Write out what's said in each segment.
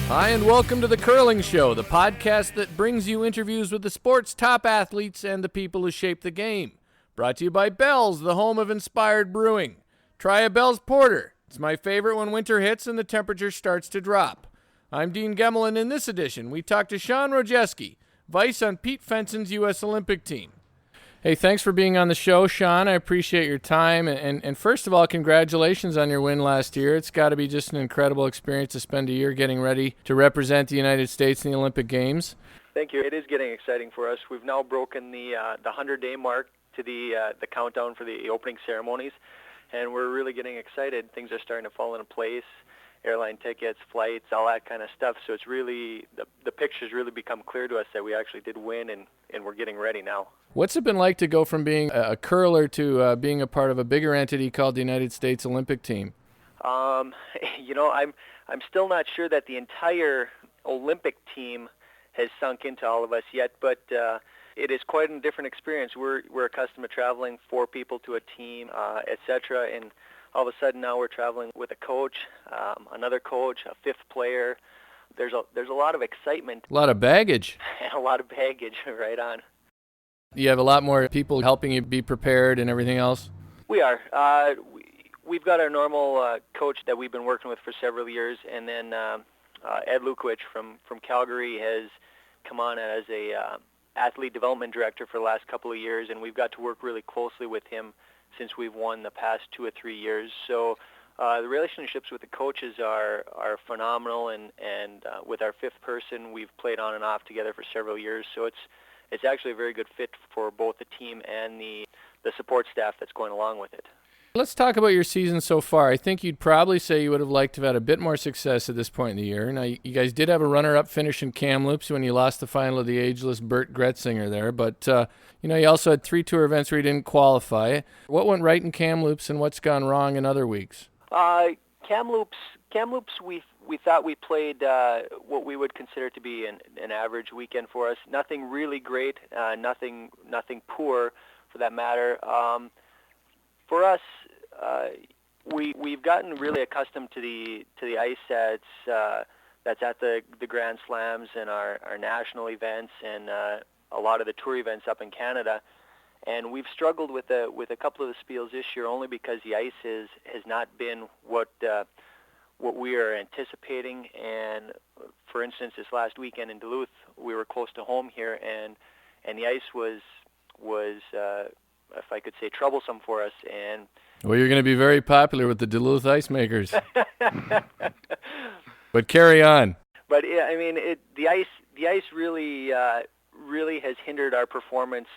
Hi, and welcome to The Curling Show, the podcast that brings you interviews with the sport's top athletes and the people who shape the game. Brought to you by Bell's, the home of inspired brewing. Try a Bell's Porter. It's my favorite when winter hits and the temperature starts to drop. I'm Dean Gemmelin. In this edition, we talk to Shawn Rojeski, vice on Team Fenson's U.S. Olympic team. Hey, thanks for being on the show, Shawn. I appreciate your time. And first of all, congratulations on your win last year. It's got to be just an incredible experience to spend a year getting ready to represent the United States in the Olympic Games. Thank you. It is getting exciting for us. We've now broken the 100-day mark to the countdown for the opening ceremonies, and we're really getting excited. Things are starting to fall into place. Airline tickets, flights, all that kind of stuff. So it's really, the picture's really become clear to us that we actually did win, and we're getting ready now. What's it been like to go from being a curler to being a part of a bigger entity called the United States Olympic team? I'm still not sure that the entire Olympic team has sunk into all of us yet, but it is quite a different experience. We're accustomed to traveling 4 people to a team, etc., and all of a sudden now we're traveling with a coach, another coach, a 5th player. There's a lot of excitement. A lot of baggage. And a lot of baggage, right on. You have a lot more people helping you be prepared and everything else? We are. We've got our normal coach that we've been working with for several years, and then Ed Lukowich from Calgary has come on as a athlete development director for the last couple of years, and we've got to work really closely with him since we've won the past 2 or 3 years. So the relationships with the coaches are phenomenal, and with our 5th person, we've played on and off together for several years. So it's actually a very good fit for both the team and the support staff that's going along with it. Let's talk about your season so far. I think you'd probably say you would have liked to have had a bit more success at this point in the year. Now, you guys did have a runner-up finish in Kamloops when you lost the final of the ageless Bert Gretzinger there, but you also had 3 tour events where you didn't qualify. What went right in Kamloops and what's gone wrong in other weeks? Kamloops, we thought we played what we would consider to be an average weekend for us. Nothing really great, nothing poor for that matter. For us, we've gotten really accustomed to the ice that's at the Grand Slams and our national events and a lot of the tour events up in Canada. And we've struggled with a couple of the spiels this year only because the ice has not been what we are anticipating. And for instance, this last weekend in Duluth, we were close to home here, and the ice was if I could say, troublesome for us. And well, you're going to be very popular with the Duluth ice makers. But carry on. But yeah, I mean, the ice really has hindered our performance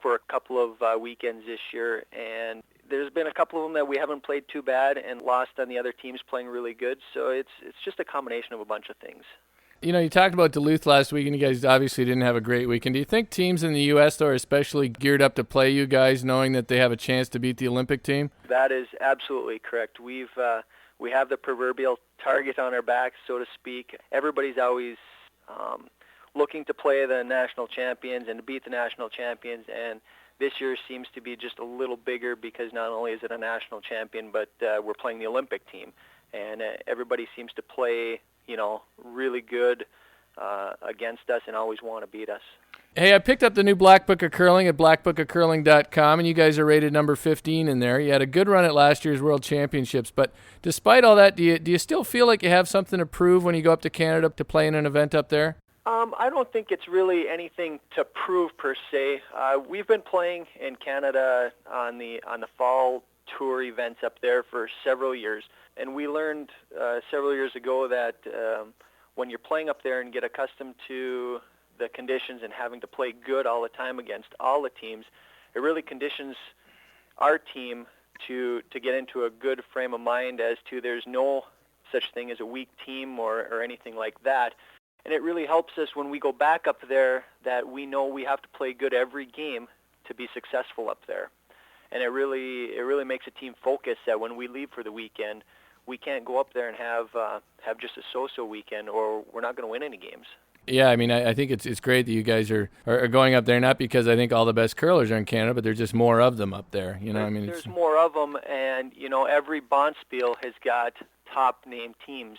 for a couple of weekends this year, and there's been a couple of them that we haven't played too bad and lost on the other teams playing really good. So it's just a combination of a bunch of things. You talked about Duluth last week, and you guys obviously didn't have a great weekend. Do you think teams in the U.S., though, are especially geared up to play you guys, knowing that they have a chance to beat the Olympic team? That is absolutely correct. We have the proverbial target on our backs, so to speak. Everybody's always looking to play the national champions and to beat the national champions, and this year seems to be just a little bigger because not only is it a national champion, but we're playing the Olympic team, and everybody seems to play really good against us and always want to beat us. Hey, I picked up the new Black Book of Curling at blackbookofcurling.com, and you guys are rated number 15 in there. You had a good run at last year's World Championships, but despite all that, do you still feel like you have something to prove when you go up to Canada to play in an event up there? I don't think it's really anything to prove per se. We've been playing in Canada on the fall tour events up there for several years. And we learned several years ago that when you're playing up there and get accustomed to the conditions and having to play good all the time against all the teams, it really conditions our team to get into a good frame of mind as to there's no such thing as a weak team or anything like that. And it really helps us when we go back up there that we know we have to play good every game to be successful up there. And it really makes a team focus that when we leave for the weekend, we can't go up there and have just a so-so weekend, or we're not going to win any games. Yeah, I mean, I think it's great that you guys are going up there, not because I think all the best curlers are in Canada, but there's just more of them up there. There's more of them, and every bonspiel has got top name teams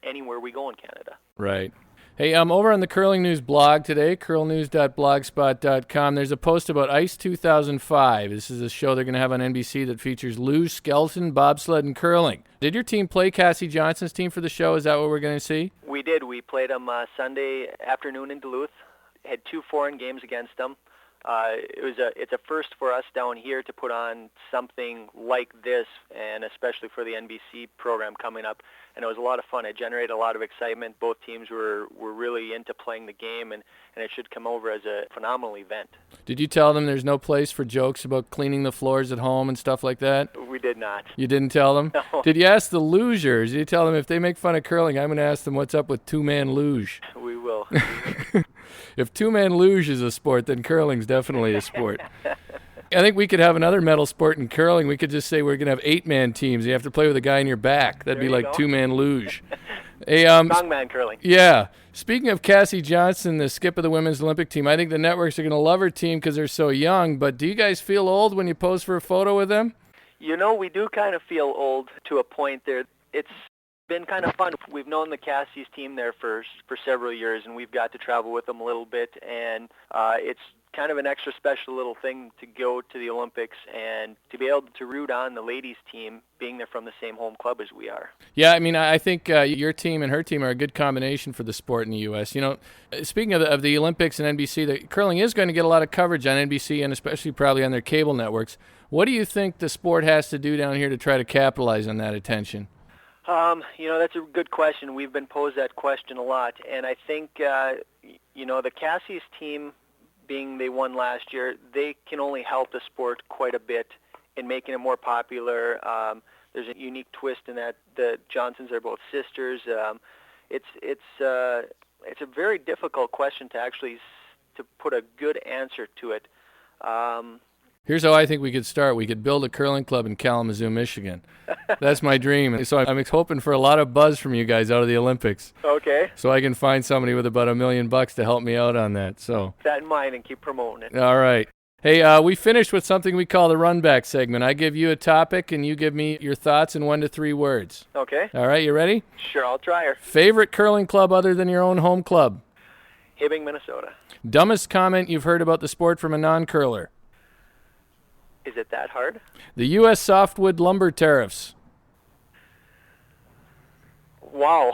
anywhere we go in Canada. Right. Hey, over on the Curling News blog today, curlnews.blogspot.com, there's a post about Ice 2005. This is a show they're going to have on NBC that features luge, skeleton, bobsled, and curling. Did your team play Cassie Johnson's team for the show? Is that what we're going to see? We did. We played them Sunday afternoon in Duluth. Had 2 foreign games against them. It's a first for us down here to put on something like this, and especially for the NBC program coming up. And it was a lot of fun. It generated a lot of excitement. Both teams were really into playing the game, and it should come over as a phenomenal event. Did you tell them there's no place for jokes about cleaning the floors at home and stuff like that? We did not. You didn't tell them? No. Did you ask the lugers? Did you tell them if they make fun of curling, I'm going to ask them what's up with two-man luge? We will. If two-man luge is a sport, then curling's definitely a sport. I think we could have another medal sport in curling. We could just say we're going to have 8-man teams. You have to play with a guy in your back. That'd be like two-man luge. Hey, Strongman curling. Yeah. Speaking of Cassie Johnson, the skip of the women's Olympic team, I think the networks are going to love her team because they're so young. But do you guys feel old when you pose for a photo with them? You know, we do kind of feel old to a point there. It's been kind of fun. We've known the Cassie's team there for several years, and we've got to travel with them a little bit, and it's kind of an extra special little thing to go to the Olympics and to be able to root on the ladies' team being there from the same home club as we are. Yeah, I mean, I think your team and her team are a good combination for the sport in the U.S. You know, speaking of the Olympics and NBC, the curling is going to get a lot of coverage on NBC and especially probably on their cable networks. What do you think the sport has to do down here to try to capitalize on that attention? You know, that's a good question. We've been posed that question a lot, and I think, you know, the Cassie's team, being they won last year, they can only help the sport quite a bit in making it more popular. There's a unique twist in that the Johnsons are both sisters. It's a very difficult question to actually to put a good answer to it. Here's how I think we could start. We could build a curling club in Kalamazoo, Michigan. That's my dream. So I'm hoping for a lot of buzz from you guys out of the Olympics. Okay. So I can find somebody with about $1 million to help me out on that. So keep that in mind and keep promoting it. All right. Hey, we finished with something we call the run back segment. I give you a topic and you give me your thoughts in 1 to 3 words. Okay. All right, you ready? Sure, I'll try her. Favorite curling club other than your own home club? Hibbing, Minnesota. Dumbest comment you've heard about the sport from a non-curler? Is it that hard? The U.S. softwood lumber tariffs. Wow.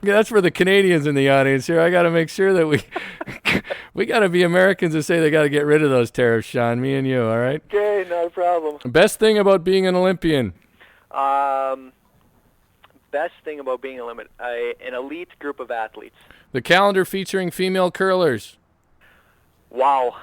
That's for the Canadians in the audience here. I got to make sure that we got to be Americans to say they got to get rid of those tariffs, Shawn, me and you, all right? Okay, not a problem. Best thing about being an Olympian? Best thing about being an elite group of athletes. The calendar featuring female curlers. Wow.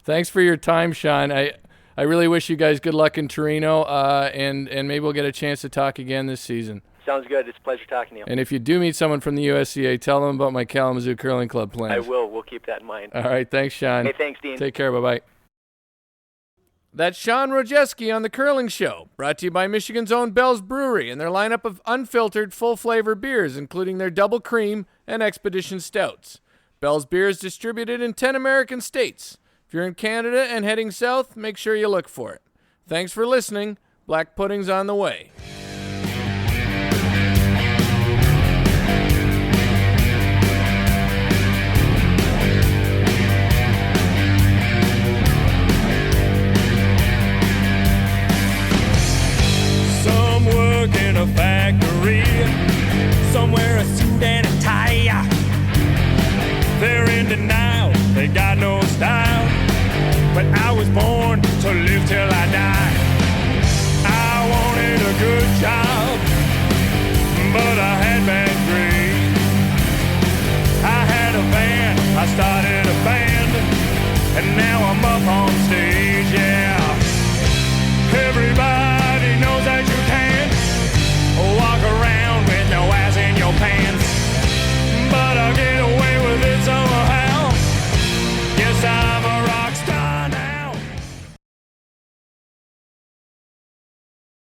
Thanks for your time, Shawn. I really wish you guys good luck in Torino, and maybe we'll get a chance to talk again this season. Sounds good. It's a pleasure talking to you. And if you do meet someone from the USCA, tell them about my Kalamazoo Curling Club plans. I will. We'll keep that in mind. All right. Thanks, Shawn. Hey, thanks, Dean. Take care. Bye-bye. That's Shawn Rojeski on The Curling Show, brought to you by Michigan's own Bell's Brewery and their lineup of unfiltered, full-flavor beers, including their Double Cream and Expedition Stouts. Bell's Beer is distributed in 10 American states. If you're in Canada and heading south, make sure you look for it. Thanks for listening. Black Pudding's on the way.